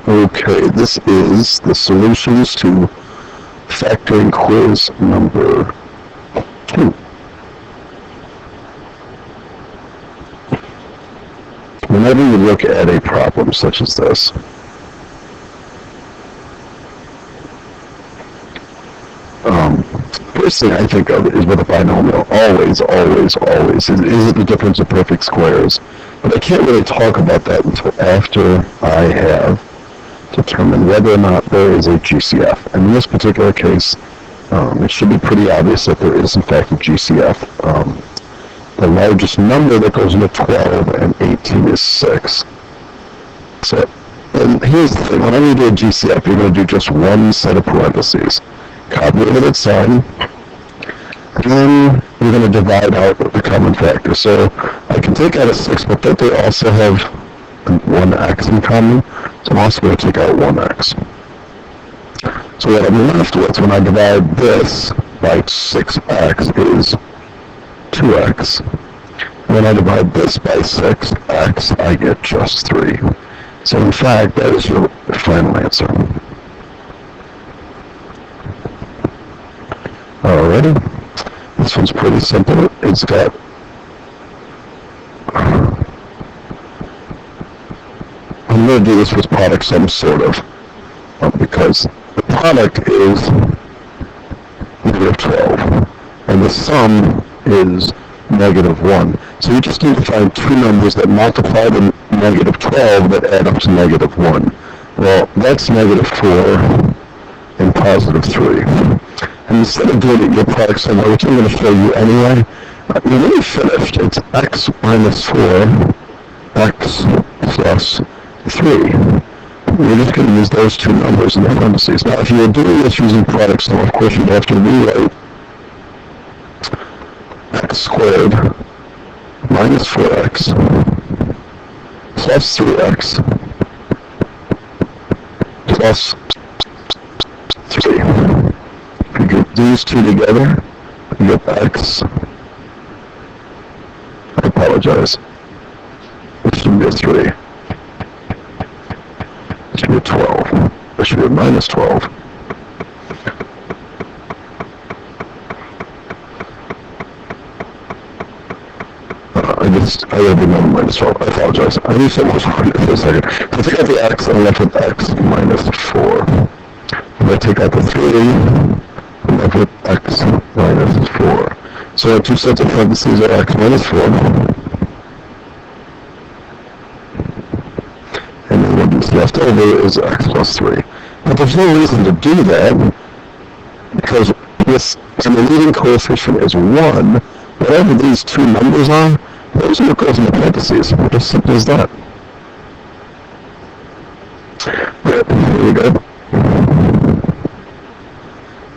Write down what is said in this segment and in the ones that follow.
Okay, this is the solutions to factoring quiz number 2. Whenever you look at a problem such as this, first thing I think of is with a binomial. Always. Is it the difference of perfect squares? But I can't really talk about that until after I have determined whether or not there is a GCF. And in this particular case, it should be pretty obvious that there is in fact a GCF. The largest number that goes into 12 and 18 is 6. So, and here's the thing, whenever you do a GCF, you're going to do just one set of parentheses. Copy over that sign, and then you're going to divide out the common factor. So I can take out a 6, but that they also have 1x in common, so I'm also going to take out 1x. So what I'm left with when I divide this by 6x is 2x. When I divide this by 6x, I get just 3. So in fact, that is your final answer. Alrighty, this one's pretty simple. It's got I'm going to do this with product sum, sort of, because the product is negative 12, and the sum is negative 1. So you just need to find two numbers that multiply the negative 12 that add up to negative 1. Well, that's negative 4 and positive 3. And instead of doing your product sum, which I'm going to show you anyway, you're really finished. It's x minus 4, x plus 3. We're just going to use those two numbers in the parentheses. Now, if you were doing this using product sum, of course you'd have to rewrite x squared minus 4x plus 3x plus 3. If you get these two together, you get x. I apologize. It should be a 3. It should be a 12. It should be a minus 12. I have another minus 12. I apologize. I knew something was wrong for a second. If I take out the x, I'm left with x minus 4. If I take out the 3, I'm left with x minus 4. So our two sets of parentheses are x minus 4. And then what is left over is x plus 3. But there's no reason to do that, because this, and the leading coefficient is 1, whatever these two numbers are, those are what goes in the parentheses. Just as simple as that. Good. Here we go.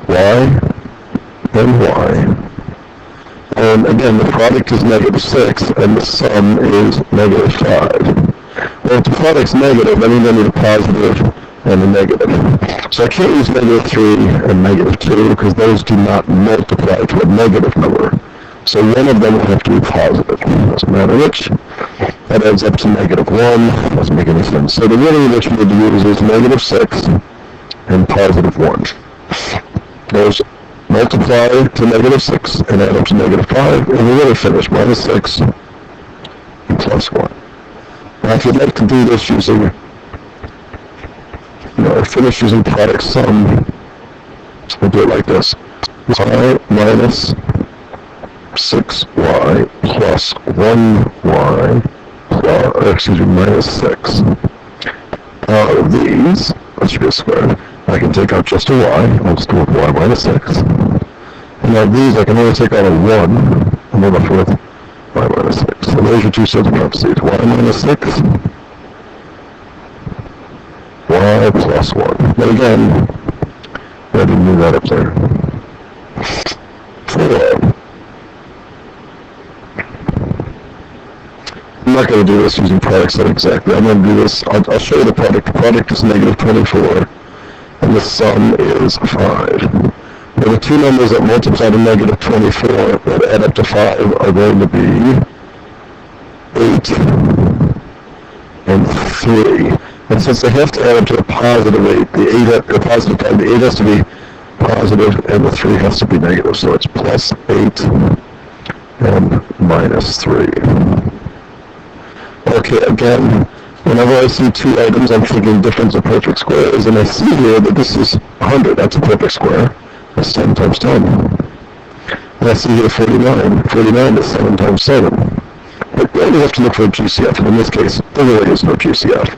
Y and Y. And again, the product is negative 6, and the sum is negative 5. Well, if the product's negative, that means I need a positive and a negative. So I can't use negative 3 and negative 2, because those do not multiply to a negative number. So one of them will have to be positive. Doesn't matter which. That adds up to negative 1. Doesn't make any sense. So the really which we need to use is negative 6 and positive 1. Those multiply to negative 6 and add up to negative 5, and we're really finished. Minus 6 and plus 1. Now if you'd like to do this using, finish using product sum, we'll do it like this. Y minus 6y plus 1y minus 6. Out of these, that should be a square. I can take out just a y. I'll just do with y minus 6. And out of these, I can only take out a 1, and then left with y minus 6. So those are two sets of parentheses. Y minus 6, y plus 1. But again, I didn't move that up there. 4. I'm not going to do this using product sum exactly. I'm going to do this. I'll show you the product. The product is negative 24, and the sum is 5. Now the two numbers that multiply to negative 24 that add up to 5 are going to be 8 and 3. And since they have to add up to a positive 8, the positive 5, the 8 has to be positive and the 3 has to be negative. So it's plus 8 and minus 3. Okay, again, whenever I see two items, I'm thinking difference of perfect squares, and I see here that this is 100. That's a perfect square. That's 10 times 10. And I see here 49. 49 is 7 times 7. But we only have to look for a GCF, and in this case, there really is no GCF.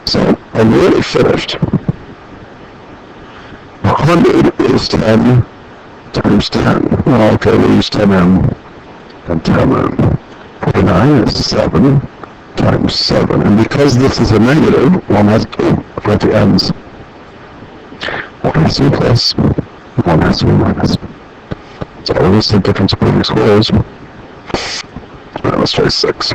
So I'm really finished. 100 is 10 times 10. Well, okay, we'll use 10m and 10m. 49 is 7 times 7. And because this is a negative, one has to go at the ends. One has to be plus, one has to be minus. It's always the difference of perfect squares. Alright, let's try 6.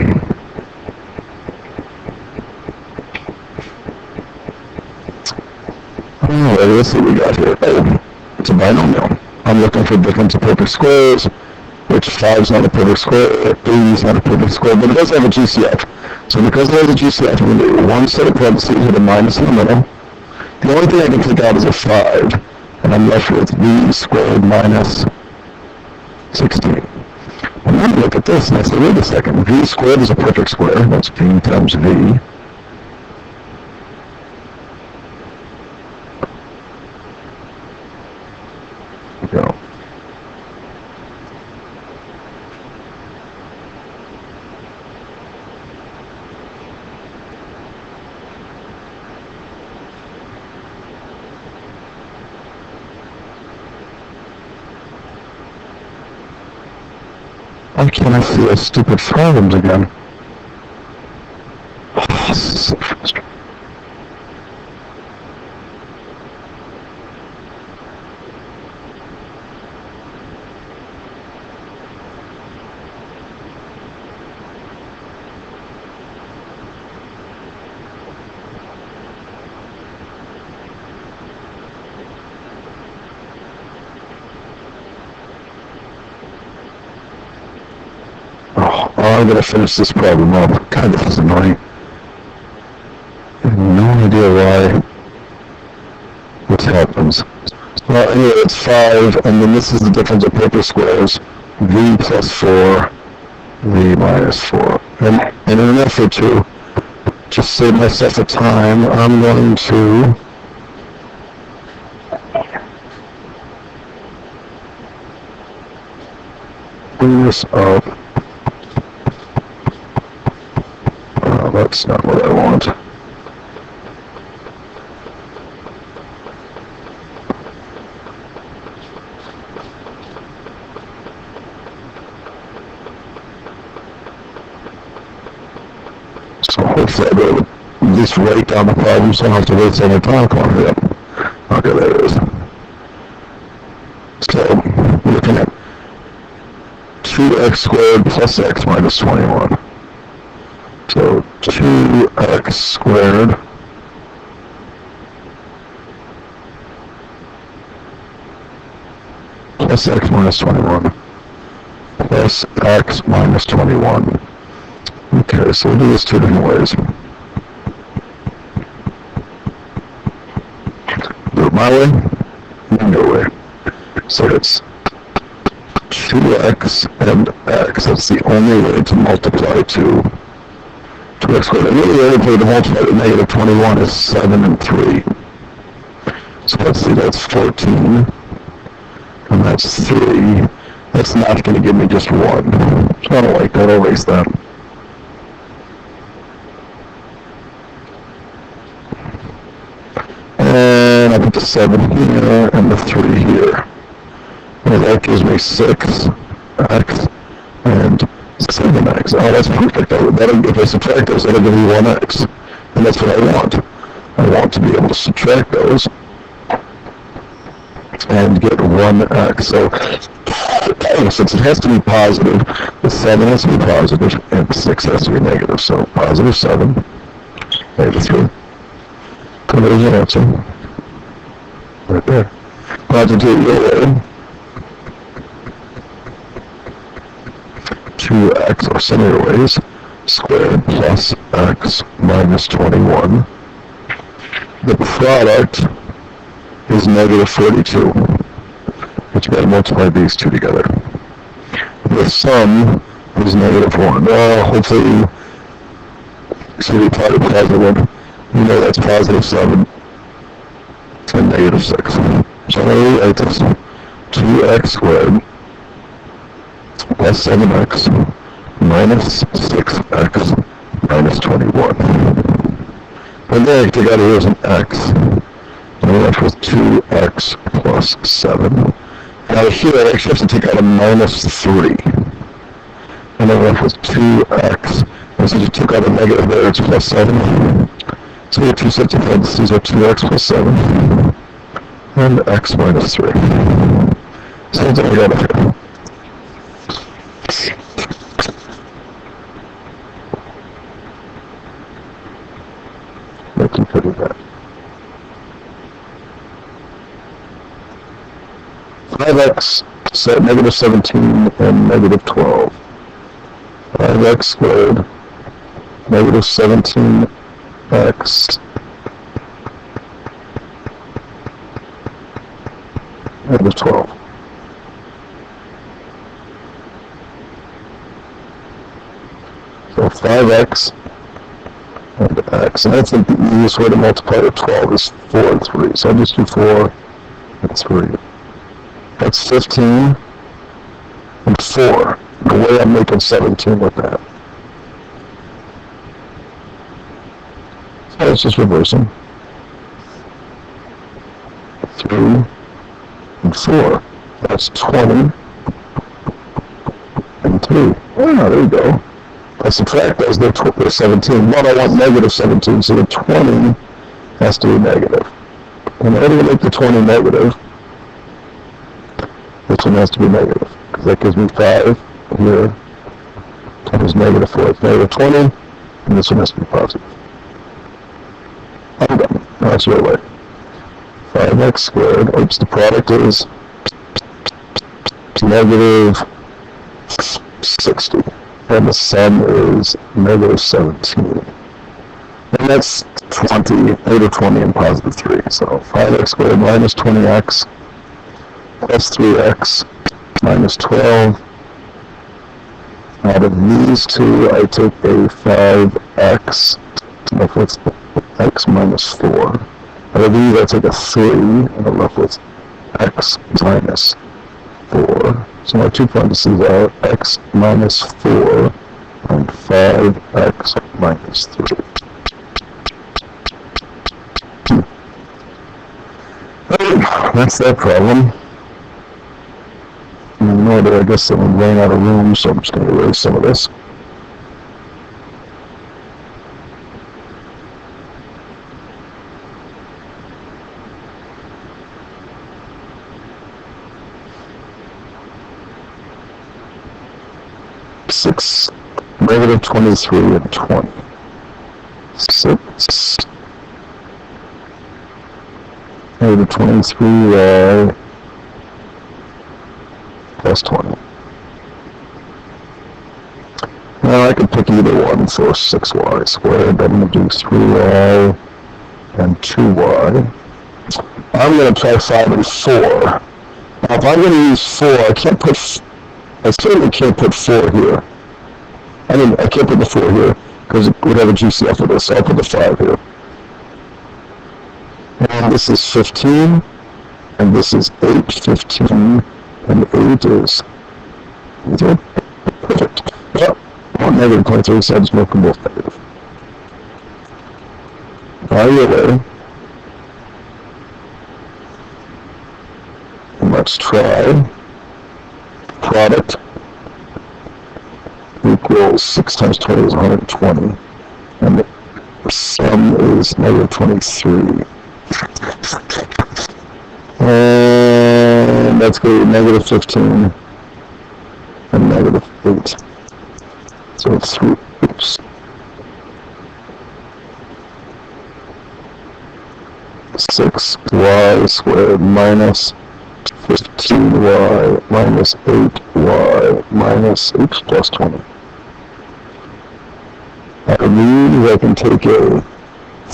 Alright, let's see what we got here. Oh, it's a binomial. I'm looking for difference of perfect squares, which 5 is not a perfect square, 3 is not a perfect square, but it does have a GCF. So because it has a GCF, I'm going to do one set of parentheses with a minus in the middle. The only thing I can take out is a 5, and I'm left with v squared minus 16. And then I look at this and I say, wait a second, v squared is a perfect square. That's v times v. Go. Why can't I see those stupid problems again? Oh, this is so frustrating. I'm going to finish this problem up. God, this is annoying. I have no idea why this happens. Well, anyway, it's 5, and then this is the difference of perfect squares. V plus 4, V minus 4. And in an effort to just save myself a time, I'm going to bring this up. That's not what I want. So hopefully I'll be able to at least write down the problem so I don't have to waste any time calling it up. Okay, there it is. So we're looking at 2x squared plus x minus 21. So 2x squared plus x minus 21 plus x minus 21. Okay, so we'll do this two different ways. Do it my way and your way. So it's 2x and x. That's the only way to multiply 2x squared. And really the only way to multiply the negative 21 is 7 and 3. So let's see, that's 14. And that's 3. That's not going to give me just 1. So I don't like that. I'll erase that. And I put the 7 here and the 3 here. And that gives me 6x and 7x. Oh, that's perfect. If I subtract those, that'll give me 1x. And that's what I want. I want to be able to subtract those and get 1x. So since it has to be positive, the 7 has to be positive and the 6 has to be negative. So positive 7, negative 3. So there's your answer. Right there. I'll have to do it your way. 2x, or similar ways, squared plus x minus 21 The product is negative 42. But you gotta multiply these two together. The sum is negative 1. Hopefully you see the product positive 1. You know that's positive 7 and negative 6. So I'm going to write this 2x squared plus 7x minus 6x minus 21. And then I take out here as an x. And I'm left with 2x plus 7. Now here I actually have to take out a minus 3. And I'm left with 2x. And since you took out a negative there, it's plus 7. So your two sets of parentheses are 2x plus 7 and x minus 3. So that's all I got up here. Making pretty bad. 5x set negative 17 and negative 12. 5x squared negative 17x negative 12. So 5x and x, and that's the easiest way to multiply to 12 is 4 and 3. So I'll just do 4 and 3. That's 15 and 4. The way I'm making 17 with that. So it's just reversing. 3 and 4. That's 20 and 2. Oh, there you go. I subtract those, they're 17. But I want negative 17, so the 20 has to be negative. In order to make the 20 negative, this one has to be negative, because that gives me 5 here times negative 4. It's negative 20, and this one has to be positive. I'm done. No, that's the right way. 5x squared, oops, the product is negative 60. And the sum is negative 17. And that's 20, negative 20 and positive 3. So 5x squared minus 20x plus 3x minus 12. Out of these two, I take a 5x, left with x minus 4. Out of these, I take a 3, and I'm left with x minus 4. So my two parentheses are x minus 4 and 5x minus 3. That's that problem. In order, I guess someone ran out of room, so I'm just going to erase some of this. Negative 23 and 20. 6 negative 23y plus 20. Now I can pick either one, so 6y squared. I'm going to do 3y and 2y. I'm going to try 5 and 4. Now if I'm going to use 4, I certainly can't put 4 here. I can't put the 4 here, because it would have a GCF with this, so I'll put the 5 here. And this is 15, and this is 8, 15, and 8 is perfect. Well, negative 23, so I just make them both negative. By the way, let's try product equals 6 times 20 is 120, and the sum is negative 23. And that's going to be negative 15 and negative 8. So 3, oops. 6y squared minus 15y minus 8y minus h plus 20. Out of these, I can take a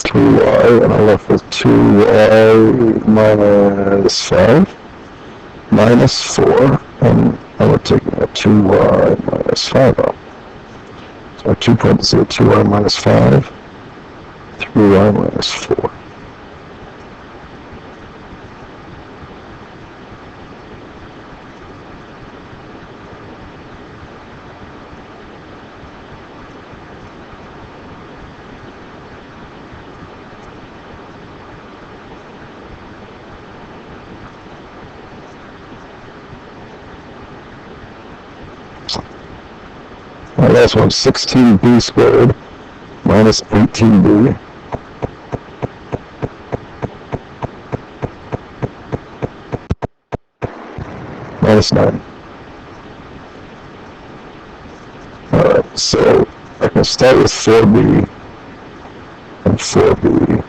3y, and I'm left with 2y minus 5, minus 4, and I'm taking a 2y minus 5 out. So 2 parentheses, 2y minus 5, 3y minus 4. My last one, 16b squared minus 18b minus 9. Alright, so I can start with 4b and 4b,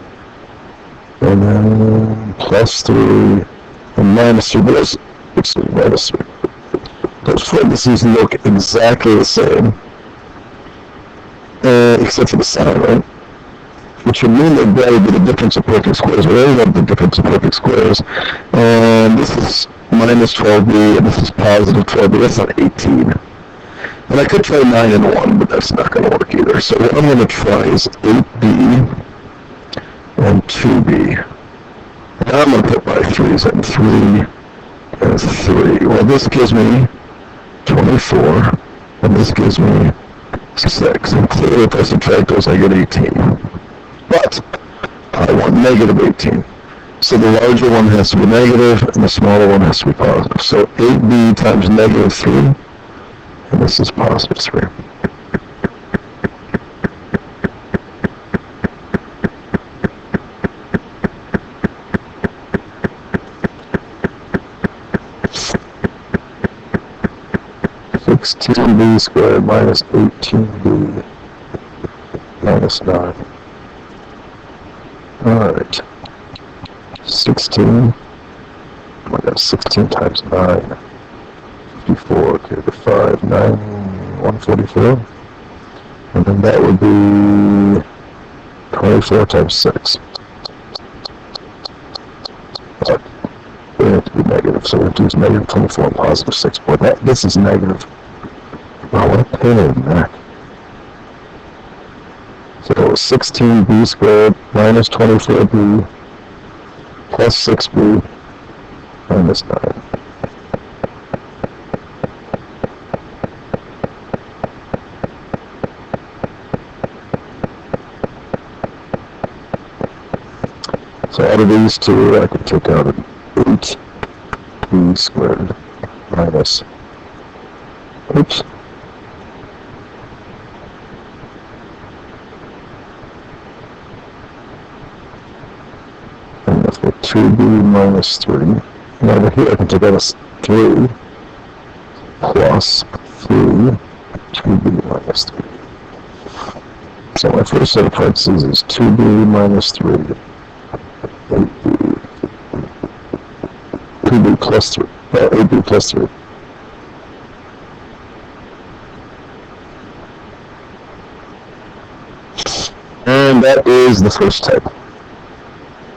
and then plus 3 and minus 3, but those, excuse me, minus 3. Those parentheses look exactly the same, except for the sign, right? Which would mean they'd better be the difference of perfect squares. We already have the difference of perfect squares. And this is minus 12b, and this is positive 12b. That's not 18. And I could try 9 and 1, but that's not going to work either. So what I'm going to try is 8b and 2b. Now I'm going to put my 3s in 3 and 3. Well, this gives me 24, and this gives me 6. And clearly if I subtract those, I get 18. But I want negative 18. So the larger one has to be negative, and the smaller one has to be positive. So 8b times negative 3, and this is positive 3. b squared minus 18b minus 9. Alright. 16. I got 16 times 9. 54, okay, the 5, 9, 144. And then that would be 24 times 6. But we have to be negative, so we have to use negative 24 and positive 6. Boy, this is negative. Wow, what a pain in the neck. So it was 16b squared minus 24b plus 6b minus 9. So out of these two, I could take out an 8b squared minus, oops, and that's what 2b minus 3. And over here I can take out a 3 plus 3, 2b minus 3. So my first set of parentheses is 2b minus 3. 2b plus 3, 8b plus 3. And that is the first type.